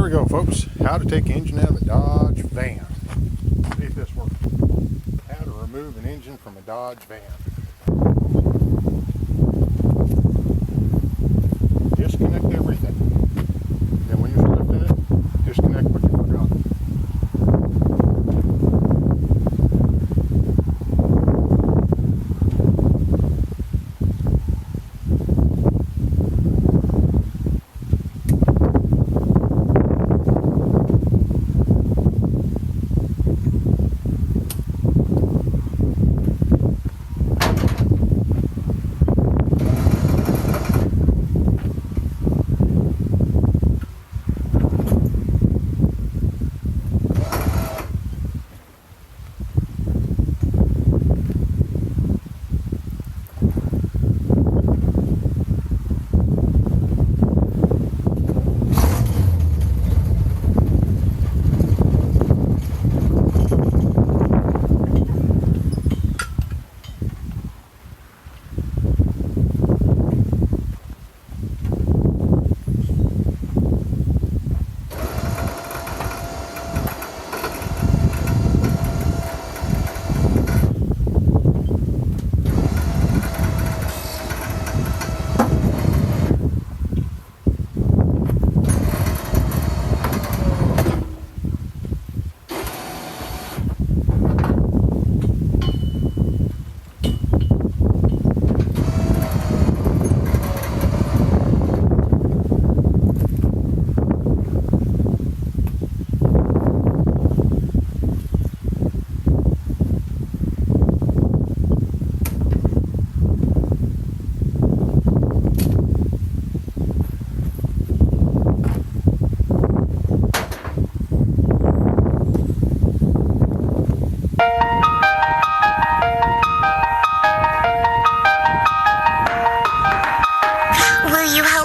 Here we go, folks. How to take engine out of a Dodge van. See if this works. How to remove an engine from a Dodge van. Disconnect everything. Then when you're lifting it, disconnect what you forgot.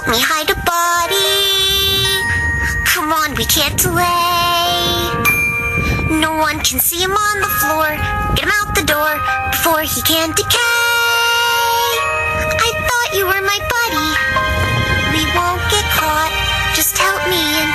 Me hide a body. Come on, we can't delay. No one can see him on the floor. Get him out the door before he can decay. I thought you were my buddy. We won't get caught. Just help me